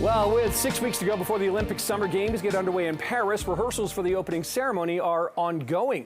Well, with 6 weeks to go before the Olympic Summer Games get underway in Paris, rehearsals for the opening ceremony are ongoing.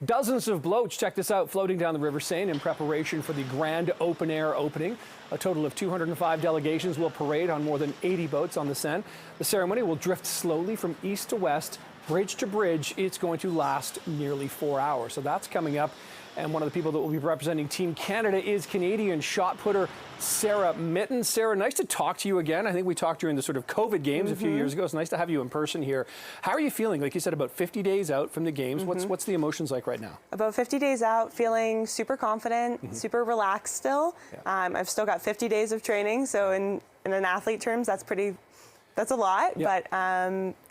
Dozens of boats, check this out, floating down the River Seine in preparation for the grand open-air opening. A total of 205 delegations will parade on more than 80 boats on the Seine. The ceremony will drift slowly from east to west, bridge to bridge. It's going to last nearly 4 hours. So that's coming up. And one of the people that will be representing Team Canada is Canadian shot putter Sarah Mittens. Sarah, nice to talk to you again. I think we talked during the sort of COVID games a few years ago. It's nice to have you in person here. How are you feeling? Like you said, about 50 days out from the games. What's the emotions like right now? About 50 days out, feeling super confident, super relaxed still. Yeah. I've still got 50 days of training, so in an athlete terms, that's a lot, but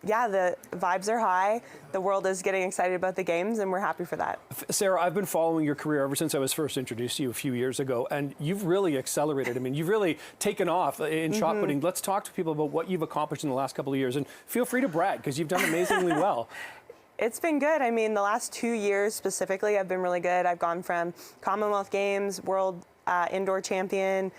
yeah, the vibes are high. The world is getting excited about the games, and we're happy for that. Sarah, I've been following your career ever since I was first introduced to you a few years ago, and you've really accelerated. I mean, you've really taken off in shot putting. Let's talk to people about what you've accomplished in the last couple of years, and feel free to brag, because you've done amazingly well. It's been good. I mean, the last 2 years specifically, I've been really good. I've gone from Commonwealth Games, World Indoor Champion.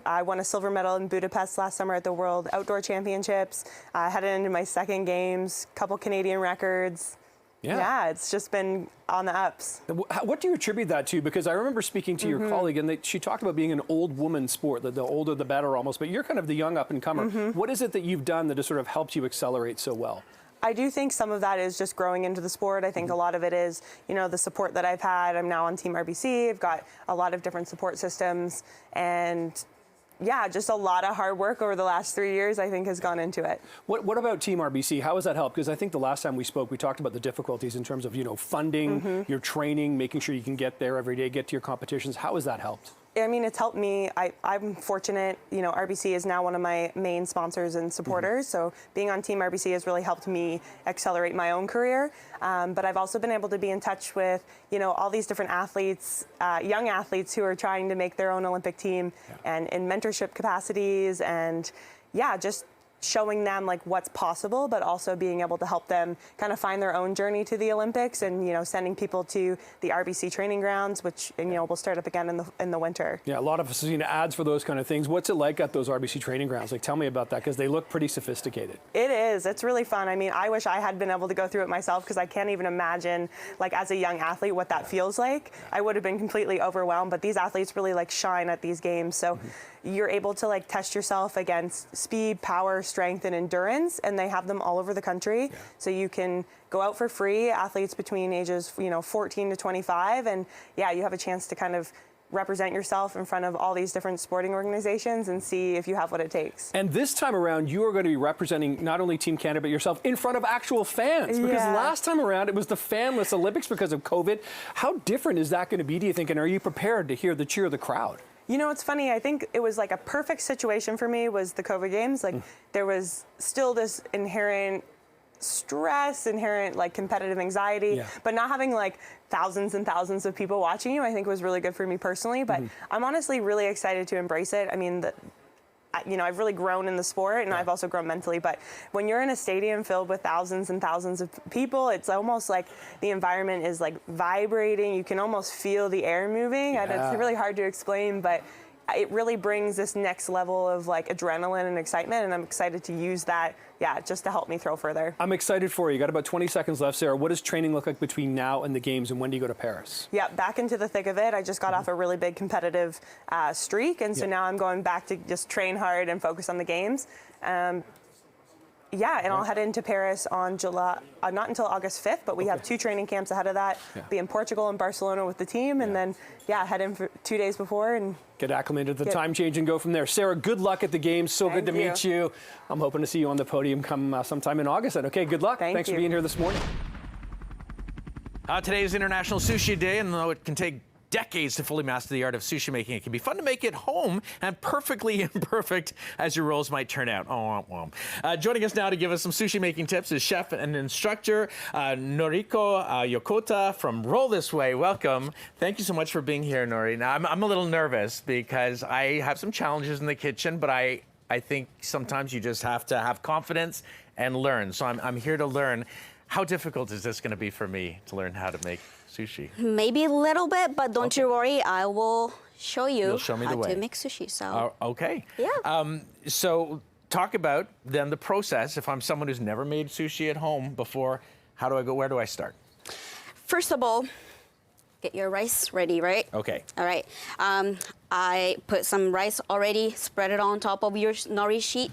I won a silver medal in Budapest last summer at the World Outdoor Championships. Headed into my second games, couple Canadian records. Yeah, it's just been on the ups. What do you attribute that to? Because I remember speaking to your colleague, and she talked about being an old woman sport, that the older the better almost, but you're kind of the young up-and-comer. What is it that you've done that has sort of helped you accelerate so well? I do think some of that is just growing into the sport. I think a lot of it is, you know, the support that I've had. I'm now on Team RBC. I've got a lot of different support systems, and yeah, just a lot of hard work over the last 3 years, I think, has gone into it. What about Team RBC? How has that helped? Because I think the last time we spoke, we talked about the difficulties in terms of, you know, funding, your training, making sure you can get there every day, get to your competitions. How has that helped? I mean, it's helped me. I'm fortunate, you know, RBC is now one of my main sponsors and supporters. So being on Team RBC has really helped me accelerate my own career. But I've also been able to be in touch with, you know, all these different athletes, young athletes who are trying to make their own Olympic team and in mentorship capacities, and yeah, just showing them like what's possible, but also being able to help them kind of find their own journey to the Olympics, and you know, sending people to the RBC training grounds, which you know will start up again in the winter. Yeah, a lot of us have seen ads for those kind of things. What's it like at those RBC training grounds? Like, tell me about that, because they look pretty sophisticated. It is. It's really fun. I mean, I wish I had been able to go through it myself, because I can't even imagine, like as a young athlete, what that feels like. I would have been completely overwhelmed. But these athletes really like shine at these games, so you're able to like test yourself against speed, power, strength, and endurance, and they have them all over the country. So you can go out for free, athletes between ages, you know, 14 to 25, and yeah, you have a chance to kind of represent yourself in front of all these different sporting organizations and see if you have what it takes. And this time around, you are going to be representing not only Team Canada, but yourself in front of actual fans. Because last time around, it was the fanless Olympics because of COVID. How different is that going to be, do you think? And are you prepared to hear the cheer of the crowd? You know, it's funny. I think it was like a perfect situation for me was the COVID games. Like there was still this inherent stress, inherent like competitive anxiety, but not having like thousands and thousands of people watching you, I think was really good for me personally. But I'm honestly really excited to embrace it. I mean, you know, I've really grown in the sport, and I've also grown mentally, but when you're in a stadium filled with thousands and thousands of people, it's almost like the environment is like vibrating. You can almost feel the air moving. It's really hard to explain, but it really brings this next level of like adrenaline and excitement, and I'm excited to use that, just to help me throw further. I'm excited for you. You got about 20 seconds left, Sarah. What does training look like between now and the games, and when do you go to Paris? Yeah, back into the thick of it. I just got off a really big competitive streak, and so now I'm going back to just train hard and focus on the games. Yeah, and I'll head into Paris on July, not until August 5th, but we have 2 training camps ahead of that. Be in Portugal and Barcelona with the team, and then, head in for 2 days before and get acclimated to the time change and go from there. Sarah, good luck at the games. So good to meet you. I'm hoping to see you on the podium come sometime in August. Okay, good luck. Thanks for being here this morning. Today is International Sushi Day, and though it can take decades to fully master the art of sushi making, it can be fun to make it home, and perfectly imperfect as your rolls might turn out. Joining us now to give us some sushi making tips is chef and instructor Noriko Yokota from Roll This Way. Welcome. Thank you so much for being here, Nori. Now, I'm a little nervous because I have some challenges in the kitchen, but I think sometimes you just have to have confidence and learn. So I'm here to learn. How difficult is this going to be for me to learn how to make sushi? Maybe a little bit, but don't you worry. I will show you how to make sushi. So okay. yeah. So talk about then the process. If I'm someone who's never made sushi at home before, how do I go? Where do I start? First of all, get your rice ready, right? Okay. All right. I put some rice already, spread it on top of your nori sheet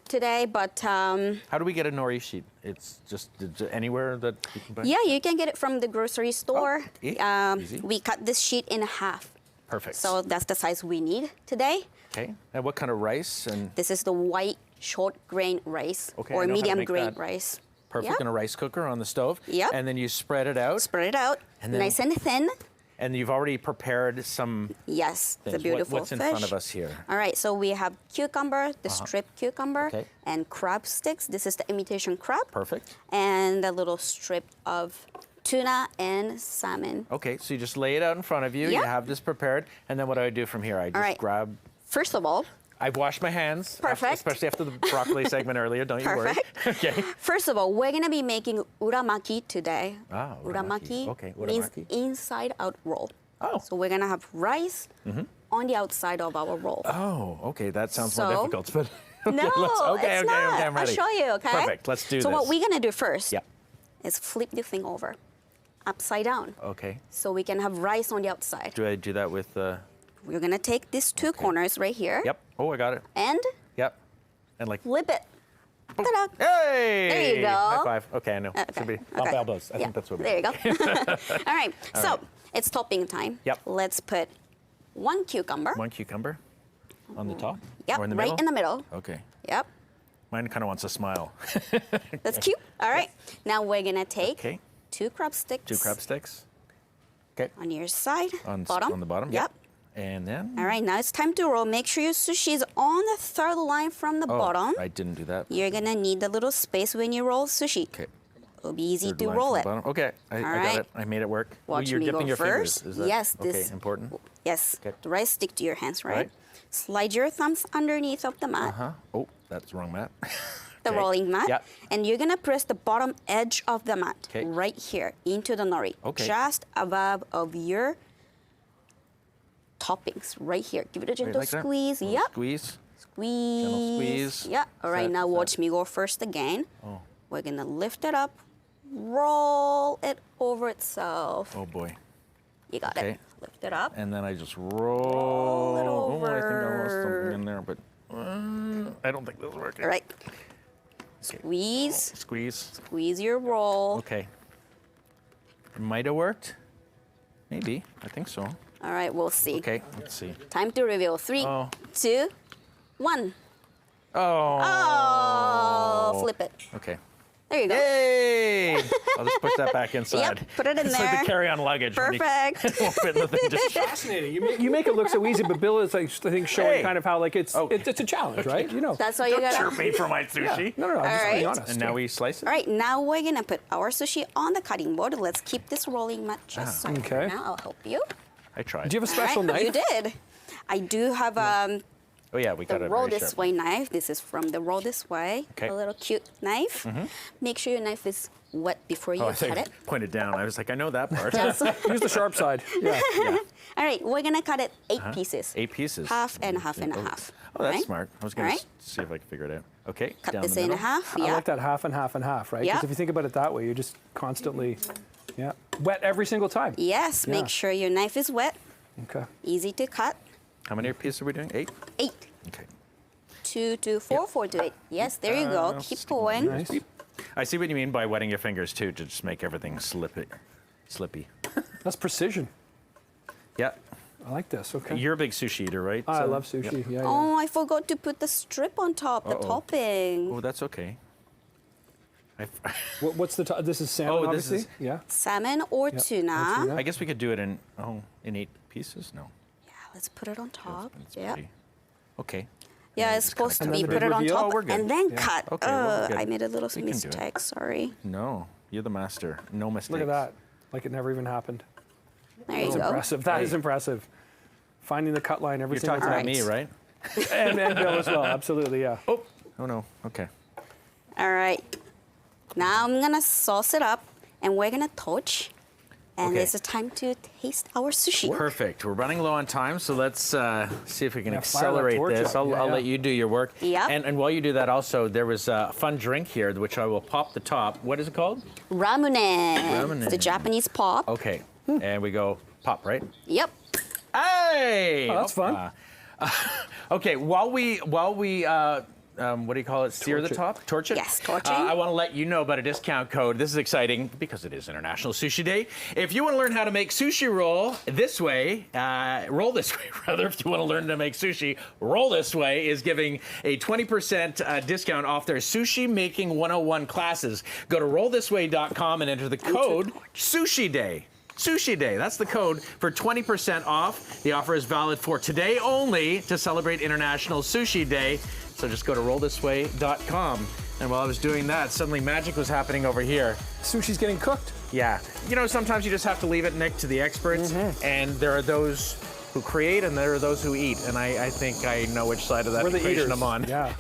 today, but How do we get a nori sheet? It's just anywhere that you can buy? yeah, you can get it from the grocery store. Easy. We cut this sheet in half. Perfect. So that's the size we need today. Okay. And what kind of rice? And This is the white short grain rice Okay, I or know how to medium make grain that. rice. perfect Yep. in a rice cooker on the stove. Yep. And then you spread it out. Spread it out, And then- nice and thin. And you've already prepared some Yes, the things. beautiful What's in fish. front of us here? All right, so we have cucumber, the strip cucumber, Okay. and crab sticks. This is the imitation crab. Perfect. And a little strip of tuna and salmon. Okay, so you just lay it out in front of you. You Yep. have this prepared. And then what do I do from here? I just right. grab. First of all, I've washed my hands. Perfect. Especially after the broccoli segment earlier. Don't you worry. Perfect. Okay. first of all, we're gonna be making uramaki today. Ah, uramaki. Okay, means uramaki. inside out roll. Oh. So we're gonna have rice on the outside of our roll. Oh, okay. That sounds more So- difficult. But No, okay, it's okay, not. okay, I'm ready. I'll show you, okay? Perfect. Let's do so this. what we're gonna do first Yeah. is flip the thing over, upside down, Okay. so we can have rice on the outside. Do I do that with? We're gonna take these two corners right here. Yep. Oh, I got it. And Yep. And like. flip it. Ta-da. Hey! There you go. High five. Okay, I know. Okay, Should be okay. bump elbows. I Yeah, think that's what we there you go. All right, so right. it's topping time. Yep. Let's put one cucumber. One cucumber on the top. Yep, Or in the right middle? in the middle. Okay. Yep, Mine kind of wants a smile. that's cute. All right, now we're gonna take Okay. 2 crab sticks. 2 crab sticks. Okay. On your side, On bottom. On the bottom. Yep. And then. All right, now it's time to roll. Make sure your sushi is on the third line from the Oh, bottom. I didn't do that. You're gonna need a little space when you roll sushi. Okay. It'll be easy Third to line roll from it. the bottom. Okay. I got right. it. I made it work. Watch You're me dipping go your first. fingers. Is that Yes, okay? this- Important. Yes, Okay. the rice stick to your hands, right? Right. Slide your thumbs underneath of the mat, Huh? Oh, that's the wrong mat. the Okay. rolling mat, Yep. and you're gonna press the bottom edge of the mat Okay. right here into the nori, Okay. just above of your toppings, right here. Give it a Right, gentle like that? squeeze. Little Yep. Squeeze. Squeeze. squeeze. Yeah. All right. Set, Now set. watch me go first again. Oh. We're gonna lift it up, roll it over itself. Oh boy. You got Okay. it. Lift it up. And then I just roll. Roll it Oh, I think I lost over. something in there, but I don't think this is working. All right. Squeeze. Squeeze. Squeeze your roll. Okay. It might have worked. Maybe. I think so. All right. We'll see. Okay. Let's see. Time to reveal. 3, Oh. 2, 1. Oh. Oh, flip it. Okay. There you go. Yay! I'll just push that back inside. Yep, put it in it's there. like the carry-on luggage. when you- Perfect. it won't fit in the thing. Just Fascinating. You make it look so easy, but Bill is like I think showing Hey. kind of how like it's Oh. it's a challenge, right? You know. That's all you got. chirp me for my Yeah. sushi. No, I'm just being right. honest. And now we slice it. All right, now we're gonna put our sushi on the cutting board. Let's keep this rolling mat just so. Okay. Now I'll help you. I tried. Do you have a special All right, knife? You did. I do have Oh yeah, we got the a roll very this sharp. way knife. This is from the roll this way. Okay. A little cute knife. Make sure your knife is wet before you Oh, I cut think it. pointed down. I was like, I know that part. Just- Use the sharp side. Yeah. Yeah. All right, we're gonna cut it 8 pieces. 8 pieces. Half and half and a half. Oh, that's right? smart. I was All going right. to see if I could figure it out. Okay. Cut down this the in middle. half. I Yeah. like that half and half and half, right? Because Yeah. if you think about it that way, you're just constantly, wet every single time. Yes. Yeah. Make sure your knife is wet. Okay. Easy to cut. How many pieces are we doing? 8? 8. Okay. 2 to 4, 4 to 8. Yes, there you go. Keep stick going. Nice. I see what you mean by wetting your fingers too, to just make everything slippy. That's precision. Yeah. I like this. Okay. You're a big sushi eater, right? I So- love sushi. Yep. Yeah. Oh, I forgot to put the strip on top, the Uh-oh. topping. Oh, that's okay. What's the this is salmon, Oh, this obviously. is- Yeah. Salmon or Yep, tuna. tuna. I guess we could do it in 8 pieces. No. Yeah, let's put it on top. That's Yeah. pretty- Okay. Yeah, then it's just kinda supposed to cut be it. put it on Review? Oh, top we're good. and then Yeah. cut. Okay, well, we're good. I made a little We can do it. mistake. Sorry. No, you're the master. No mistakes. Look at that. Like it never even happened. There you That's go. impressive. That is Hey. impressive. Finding the cut line every You're single talking time. about me, right? and Bill as well. Absolutely. Yeah. Oh no. Okay. All right. Now I'm gonna sauce it up, and we're gonna touch And Okay. it's time to taste our sushi. Perfect. We're running low on time, so let's see if we can Yeah, fire that accelerate torch this. up. I'll Yeah. let you do your work. Yep. And while you do that, also, there was a fun drink here, which I will pop the top. What is it called? Ramen. It's the Japanese pop. Okay. And we go pop, right? Yep. Hey! Oh, that's fun. Okay, while we what do you call it? Sear the Torch it. top? Torch it? Yes, torching. I want to let you know about a discount code. This is exciting because it is International Sushi Day. If you want to learn how to make sushi roll this way, roll this way, rather, if you want to learn to make sushi, Roll This Way is giving a 20% discount off their Sushi Making 101 classes. Go to rollthisway.com and enter the code Sushi Day. Sushi Day. That's the code for 20% off. The offer is valid for today only to celebrate International Sushi Day. So just go to rollthisway.com. And while I was doing that, suddenly magic was happening over here. Sushi's getting cooked. Yeah. You know, sometimes you just have to leave it, Nick, to the experts. And there are those who create and there are those who eat. And I think I know which side of that We're the equation eaters. I'm on. Yeah.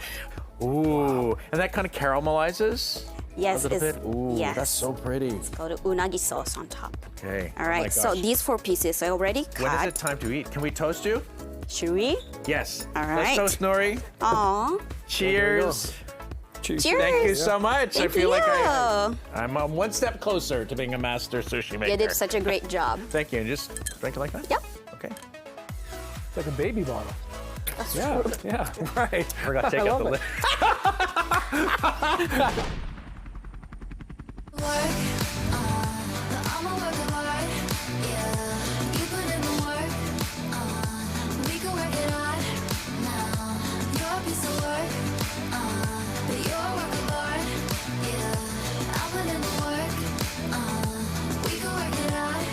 Ooh. And that kind of caramelizes Yes, a little it's bit. Ooh, yes. that's so pretty. Go to unagi sauce on top. Okay. All Oh my right, so gosh. these 4 pieces are already cut. When is it time to eat? Can we toast you? Should we? Yes. All Let's right. toast Nori. Aw. Cheers. Cheers. Cheers. Thank you so much. Thank I feel like you. I'm one step closer to being a master sushi maker. You did such a great job. Thank you. And just drink it like that? Yep. Okay. It's like a baby bottle. Yeah, yeah, right. Forgot to take I out love the it. lid. Work, I'ma work hard, yeah. You put in the work, we can work it out. Now, you're a piece of work, but you're a work of art, yeah. I'll put in the work, we can work it out.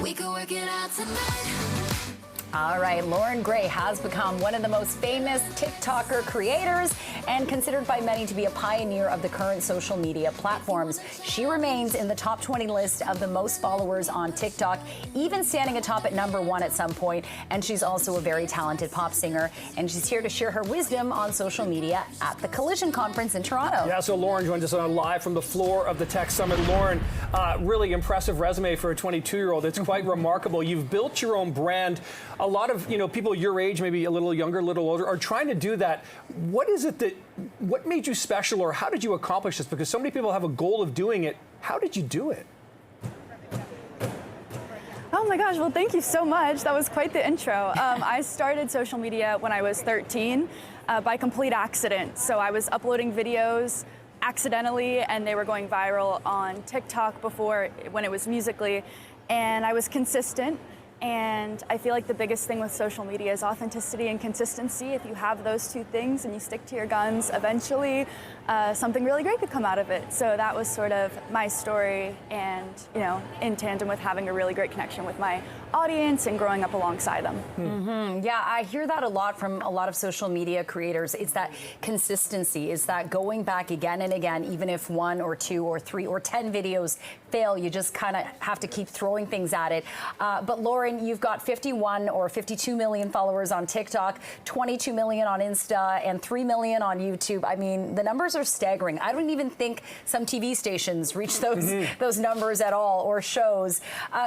We can work it out tonight. All right, Lauren Gray has become one of the most famous TikToker creators and considered by many to be a pioneer of the current social media platforms. She remains in the top 20 list of the most followers on TikTok, even standing atop at #1 at some point. And she's also a very talented pop singer. And she's here to share her wisdom on social media at the Collision Conference in Toronto. Yeah, so Lauren joins us on live from the floor of the Tech Summit. Lauren, really impressive resume for a 22-year-old. It's quite remarkable. You've built your own brand. A lot of people your age, maybe a little younger, a little older, are trying to do that. What made you special, or how did you accomplish this? Because so many people have a goal of doing it. How did you do it? Oh my gosh, well, thank you so much. That was quite the intro. I started social media when I was 13 by complete accident. So I was uploading videos accidentally, and they were going viral on TikTok before, when it was Musical.ly, and I was consistent. And I feel like the biggest thing with social media is authenticity and consistency. If you have those two things and you stick to your guns, eventually something really great could come out of it. So that was sort of my story, and in tandem with having a really great connection with my audience and growing up alongside them. Yeah, I hear that a lot from a lot of social media creators. It's that consistency. It's that going back again and again, even if 1 or 2 or 3 or 10 videos fail, you just kind of have to keep throwing things at it. But Lauren, you've got 51 or 52 million followers on TikTok, 22 million on Insta, and 3 million on YouTube. I mean, the numbers are staggering. I don't even think some TV stations reach those numbers at all, or shows.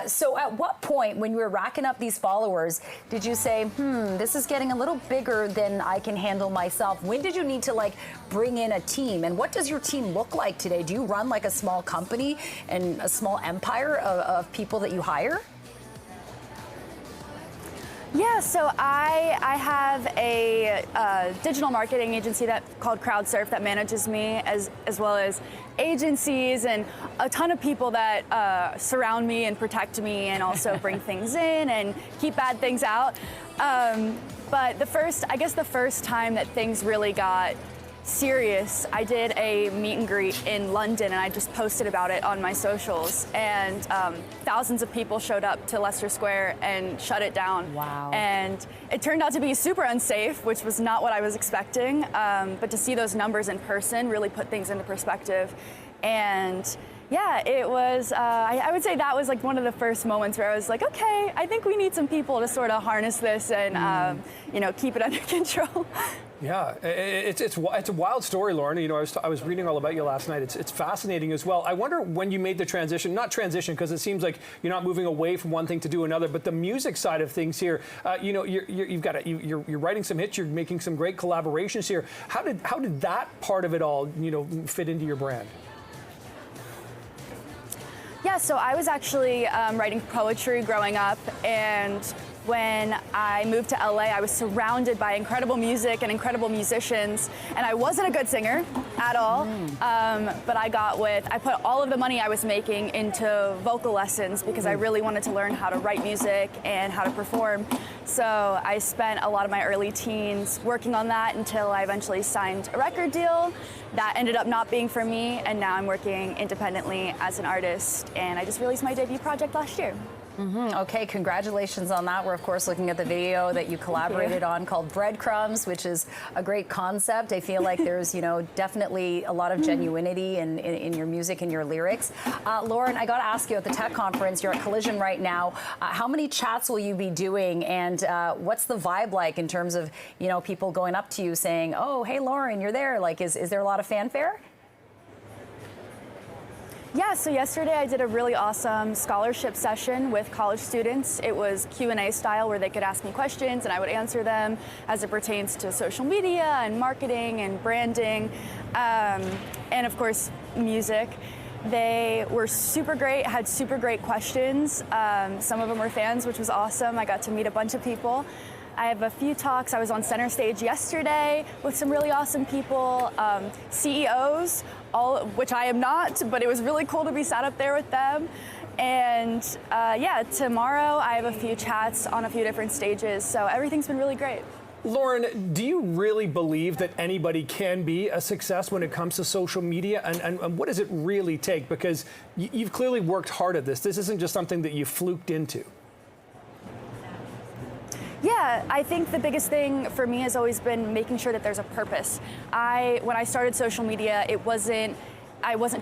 So at what point, when you were racking up these followers, did you say, this is getting a little bigger than I can handle myself? When did you need to bring in a team? And what does your team look like today? Do you run like a small company and a small empire of people that you hire? Yeah, so I have a digital marketing agency called CrowdSurf that manages me, as well as agencies and a ton of people that surround me and protect me, and also bring things in and keep bad things out. But the first time that things really got serious, I did a meet and greet in London, and I just posted about it on my socials, and thousands of people showed up to Leicester Square and shut it down. Wow. And it turned out to be super unsafe, which was not what I was expecting, but to see those numbers in person really put things into perspective. And yeah, it was, I would say that was one of the first moments where I was like, okay, I think we need some people to sort of harness this and keep it under control. Yeah, it's a wild story, Lauren. You know, I was reading all about you last night. It's fascinating as well. I wonder when you made the transition, not transition because it seems like you're not moving away from one thing to do another, but the music side of things here. You know, you're writing some hits, you're making some great collaborations here. How did that part of it all, you know, fit into your brand? Yeah, so I was actually writing poetry growing up, and when I moved to LA, I was surrounded by incredible music and incredible musicians, and I wasn't a good singer at all, but I put all of the money I was making into vocal lessons because I really wanted to learn how to write music and how to perform. So I spent a lot of my early teens working on that until I eventually signed a record deal. That ended up not being for me, and now I'm working independently as an artist, and I just released my debut project last year. Okay, congratulations on that. We're, of course, looking at the video that you collaborated on called Breadcrumbs, which is a great concept. I feel like there's, you know, definitely a lot of genuinity in your music and your lyrics. Lauren, I got to ask you, at the tech conference, you're at Collision right now. How many chats will you be doing, and what's the vibe like in terms of, you know, people going up to you saying, oh, hey, Lauren, you're there? Like, is there a lot of fanfare? Yeah, so yesterday I did a really awesome scholarship session with college students. It was Q&A style where they could ask me questions and I would answer them as it pertains to social media and marketing and branding, and of course, music. They were super great, had super great questions. Some of them were fans, which was awesome. I got to meet a bunch of people. I have a few talks. I was on center stage yesterday with some really awesome people, CEOs, which I am not, but it was really cool to be sat up there with them. And yeah, tomorrow I have a few chats on a few different stages, so everything's been really great. Lauren, do you really believe that anybody can be a success when it comes to social media? And what does it really take? Because you've clearly worked hard at this. This isn't just something that you fluked into. Yeah, I think the biggest thing for me has always been making sure that there's a purpose. When I started social media, I wasn't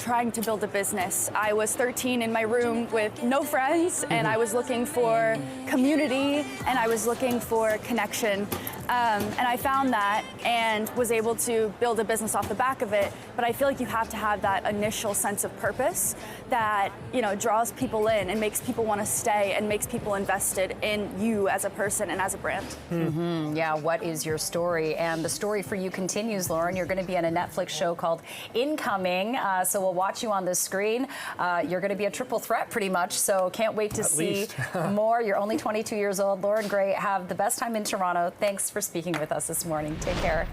trying to build a business. I was 13 in my room with no friends, and I was looking for community, and I was looking for connection. And I found that and was able to build a business off the back of it. But I feel like you have to have that initial sense of purpose that, you know, draws people in and makes people want to stay and makes people invested in you as a person and as a brand. Yeah, what is your story? And the story for you continues, Lauren. You're going to be on a Netflix show called Incoming. So we'll watch you on the screen. You're going to be a triple threat pretty much. So can't wait to see more. You're only 22 years old. Lauren Gray, have the best time in Toronto. Thanks for speaking with us this morning. Take care.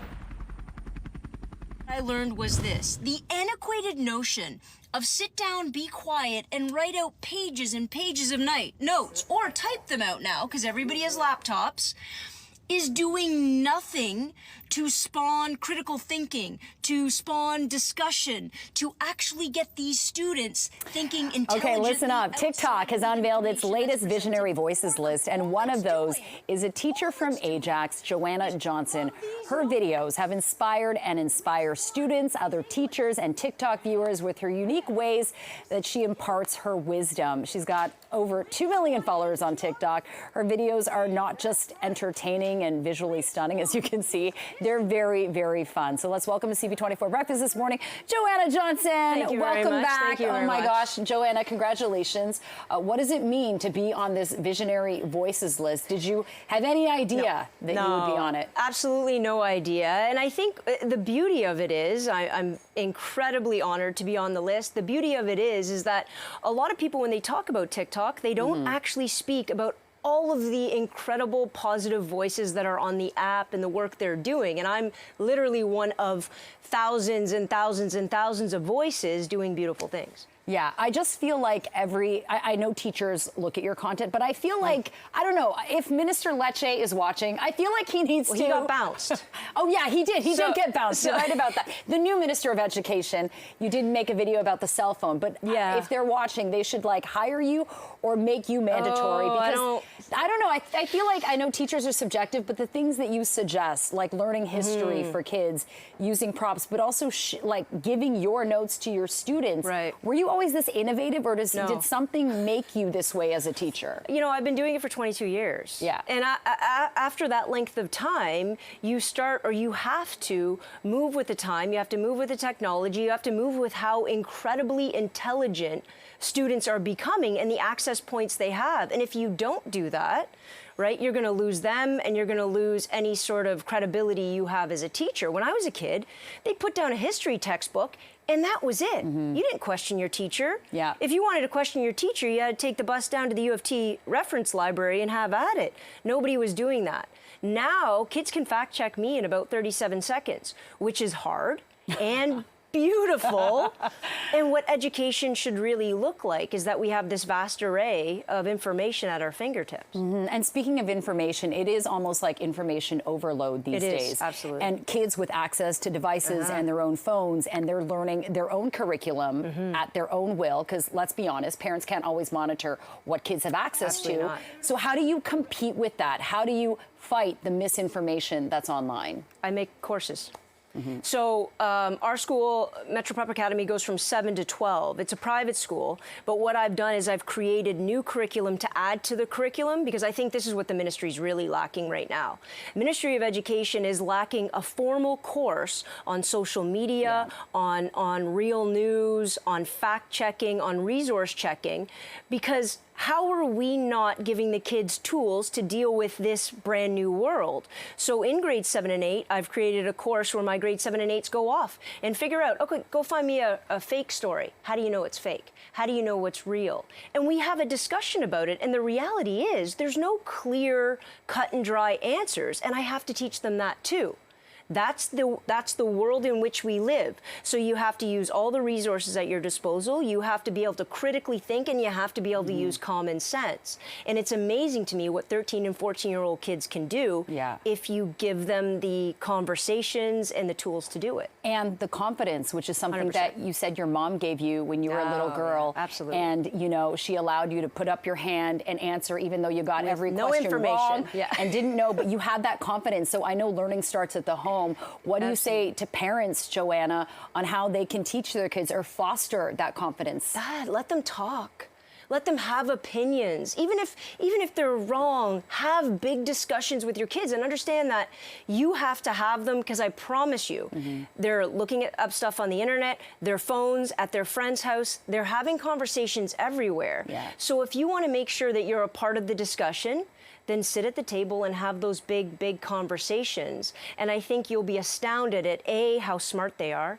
What I learned was this: the antiquated notion of sit down, be quiet, and write out pages and pages of notes, or type them out now, because everybody has laptops, is doing nothing to spawn critical thinking, to spawn discussion, to actually get these students thinking intelligently. Okay, listen up. TikTok has unveiled its latest Visionary Voices list, and one of those is a teacher from Ajax, Joanna Johnson. Her videos have inspired and inspire students, other teachers, and TikTok viewers with her unique ways that she imparts her wisdom. She's got over 2 million followers on TikTok. Her videos are not just entertaining and visually stunning, as you can see. They're very, very fun. So let's welcome to CP24 Breakfast this morning, Joanna Johnson. Thank you welcome very much. back. Thank you very my much. gosh, Joanna, congratulations. What does it mean to be on this Visionary Voices list? Did you have any idea that you would be on it? Absolutely no idea. And I think the beauty of it is, I'm incredibly honored to be on the list. The beauty of it is that a lot of people, when they talk about TikTok, they don't actually speak about all of the incredible positive voices that are on the app and the work they're doing. And I'm literally one of thousands and thousands and thousands of voices doing beautiful things. Yeah, I just feel like I know teachers look at your content, but I feel like, I don't know, if Minister Lecce is watching, I feel like he needs to... He got bounced. Oh yeah, he did. He did get bounced. You're right about that. The new Minister of Education, you did make a video about the cell phone, but if they're watching, they should like hire you or make you mandatory. Because I don't know, I feel like, I know teachers are subjective, but the things that you suggest, like learning history for kids, using props, but also like giving your notes to your students. Right. Were you always always this innovative, or did something make you this way as a teacher? You know, I've been doing it for 22 years. Yeah. And after that length of time, you have to move with the time, you have to move with the technology, you have to move with how incredibly intelligent students are becoming and the access points they have. And if you don't do that, right, you're going to lose them and you're going to lose any sort of credibility you have as a teacher. When I was a kid, they'd put down a history textbook and that was it. You didn't question your teacher. Yeah. If you wanted to question your teacher, you had to take the bus down to the U of T reference library and have at it. Nobody was doing that. Now, kids can fact check me in about 37 seconds, which is hard and beautiful. And what education should really look like is that we have this vast array of information at our fingertips. And speaking of information, it is almost like information overload these days. It is, absolutely. And kids with access to devices and their own phones, and they're learning their own curriculum at their own will, because let's be honest, parents can't always monitor what kids have access Absolutely to. not. So how do you compete with that? How do you fight the misinformation that's online? I make courses. So our school, Metro Prep Academy, goes from 7 to 12. It's a private school, but what I've done is I've created new curriculum to add to the curriculum, because I think this is what the ministry is really lacking right now. Ministry of Education is lacking a formal course on social media, on real news, on fact checking, on resource checking, because how are we not giving the kids tools to deal with this brand new world? So in grades 7 and 8, I've created a course where my grade 7 and 8s go off and figure out, okay, go find me a fake story. How do you know it's fake? How do you know what's real? And we have a discussion about it. And the reality is there's no clear, cut and dry answers. And I have to teach them that too. That's the world in which we live. So you have to use all the resources at your disposal. You have to be able to critically think, and you have to be able to use common sense. And it's amazing to me what 13 and 14-year-old kids can do if you give them the conversations and the tools to do it. And the confidence, which is something 100%. that you said your mom gave you when you were a little girl. Yeah, absolutely. And, you know, she allowed you to put up your hand and answer, even though you got With every no question information. wrong Yeah. and didn't know, but you had that confidence. So I know learning starts at the home. What do you say to parents, Joanna, on how they can teach their kids or foster that confidence? Let them talk. Let them have opinions. Even if they're wrong, have big discussions with your kids and understand that you have to have them, because I promise you, they're looking up stuff on the internet, their phones, at their friend's house. They're having conversations everywhere. Yeah. So if you want to make sure that you're a part of the discussion, then sit at the table and have those big conversations. And I think you'll be astounded at A, how smart they are,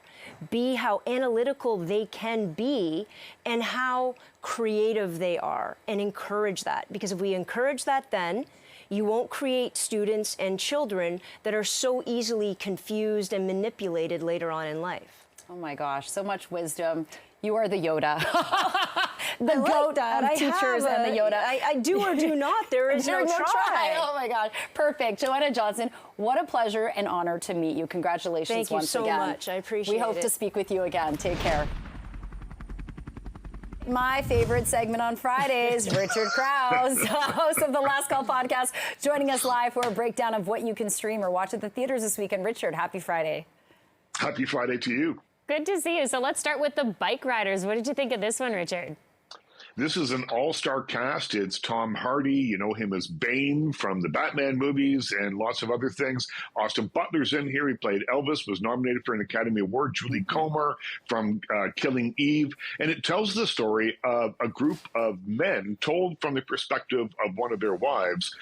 B, how analytical they can be, and how creative they are, and encourage that. Because if we encourage that, then you won't create students and children that are so easily confused and manipulated later on in life. Oh my gosh, so much wisdom. You are the Yoda. The I goat like that. of I teachers have and the Yoda. I do or do not. There is no try. Oh my gosh, perfect. Joanna Johnson, what a pleasure and honor to meet you. Congratulations Thank you once so again. much. I appreciate it. We hope to speak with you again. Take care. My favorite segment on Fridays, Richard Krause, host of the Last Call podcast, joining us live for a breakdown of what you can stream or watch at the theaters this weekend. Richard, happy Friday. Happy Friday to you. Good to see you. So let's start with the bike riders. What did you think of this one, Richard? This is an all-star cast. It's Tom Hardy. You know him as Bane from the Batman movies and lots of other things. Austin Butler's in here. He played Elvis, was nominated for an Academy Award. Julie Comer from Killing Eve. And it tells the story of a group of men told from the perspective of one of their wives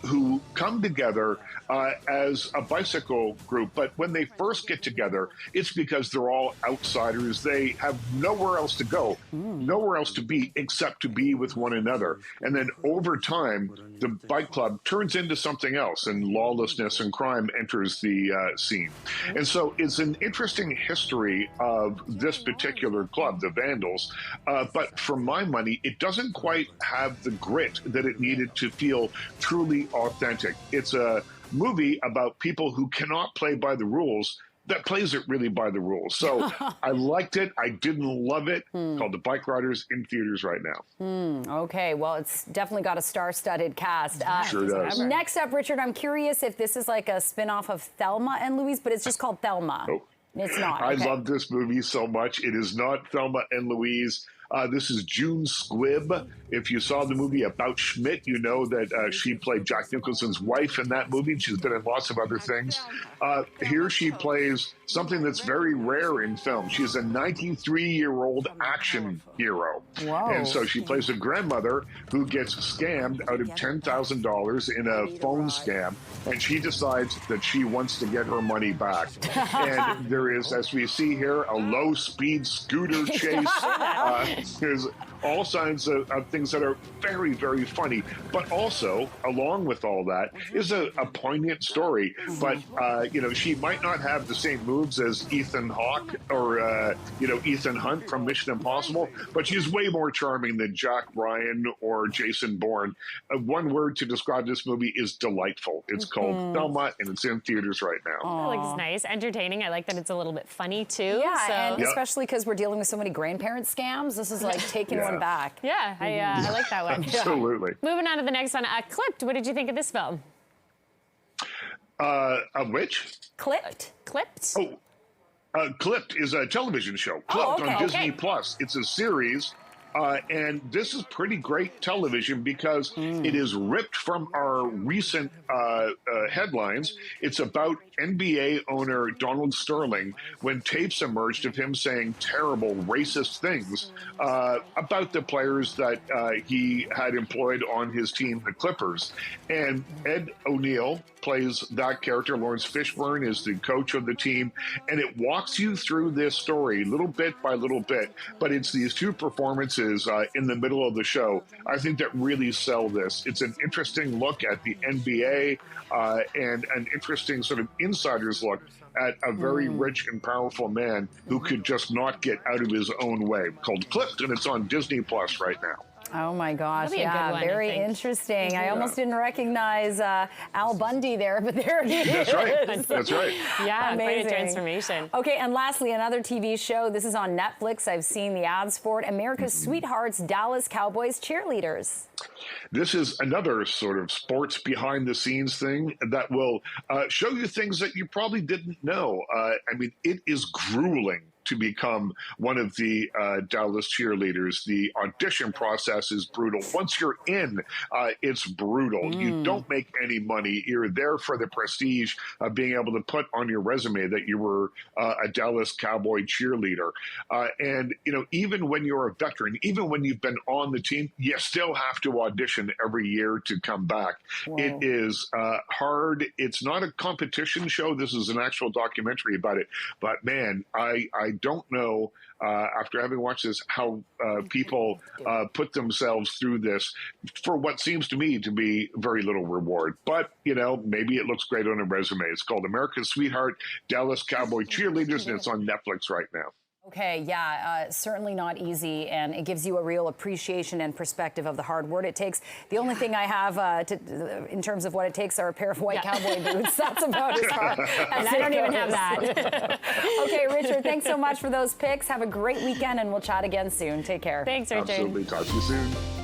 who come together as a bicycle group. But when they first get together, it's because they're all outsiders. They have nowhere else to go, nowhere else to be except to be with one another. And then over time, the bike club turns into something else, and lawlessness and crime enters the scene. And so it's an interesting history of this particular club, the Vandals. But for my money, it doesn't quite have the grit that it needed to feel truly authentic. It's a movie about people who cannot play by the rules that plays it really by the rules. So I liked it. I didn't love it. Called The Bike Riders, in theaters right now. Okay, well, it's definitely got a star-studded cast. Sure does. Next up, Richard, I'm curious if this is like a spin-off of Thelma and Louise, but it's just called Thelma. Oh. It's not. I Okay. love this movie so much. It is not Thelma and Louise. This is June Squibb. If you saw the movie About Schmidt, you know that she played Jack Nicholson's wife in that movie. She's been in lots of other things. Here she plays something that's very rare in film. She's a 93-year-old action hero. Whoa. And so she plays a grandmother who gets scammed out of $10,000 in a phone scam. And she decides that she wants to get her money back. And there is, as we see here, a low-speed scooter chase. There's all signs of things that are very, very funny. But also, along with all that, is a poignant story. But, she might not have the same moves as Ethan Hawke or, Ethan Hunt from Mission Impossible, but she's way more charming than Jack Ryan or Jason Bourne. One word to describe this movie is delightful. It's called Thelma, and it's in theaters right now. That looks nice, entertaining. I like that it's a little bit funny, too. Yeah, and especially because we're dealing with so many grandparent scams. This is like taking one back. Yeah, I like that one. Absolutely. Moving on to the next one. Clipped, what did you think of this film? Which? Clipped. Clipped? Clipped is a television show. Clipped on Disney Plus. It's a series. And this is pretty great television because it is ripped from our recent headlines. It's about NBA owner Donald Sterling when tapes emerged of him saying terrible racist things about the players that he had employed on his team, the Clippers. And Ed O'Neill plays that character. Lawrence Fishburne is the coach of the team. And it walks you through this story little bit by little bit. But it's these two performances in the middle of the show, I think, that really sell this. It's an interesting look at the NBA and an interesting sort of insider's look at a very rich and powerful man who could just not get out of his own way. Called Clipped, and it's on Disney Plus right now. Oh my gosh, That'll be a good one, very I think. interesting. I almost didn't recognize Al Bundy there, but there he is. That's right. That's right. Yeah, quite a Amazing. transformation. Okay, and lastly, another TV show. This is on Netflix. I've seen the ads for it. America's Sweethearts, Dallas Cowboys cheerleaders. This is another sort of sports behind-the-scenes thing that will show you things that you probably didn't know. It is grueling to become one of the Dallas cheerleaders. The audition process is brutal. Once you're in, it's brutal. You don't make any money. You're there for the prestige of being able to put on your resume that you were a Dallas Cowboy cheerleader. And even when you're a veteran, even when you've been on the team, you still have to audition every year to come back. Whoa. It is hard. It's not a competition show. This is an actual documentary about it. But man, I don't know, after having watched this, how people put themselves through this for what seems to me to be very little reward. But, maybe it looks great on a resume. It's called America's Sweetheart, Dallas Cowboy Cheerleaders, and it's on Netflix right now. Okay, certainly not easy, and it gives you a real appreciation and perspective of the hard work it takes. The only thing I have in terms of what it takes are a pair of white cowboy boots. That's about as hard as And I don't even have that. Okay, Richard, thanks so much for those picks. Have a great weekend, and we'll chat again soon. Take care. Thanks, Richard. Absolutely. Talk to you soon.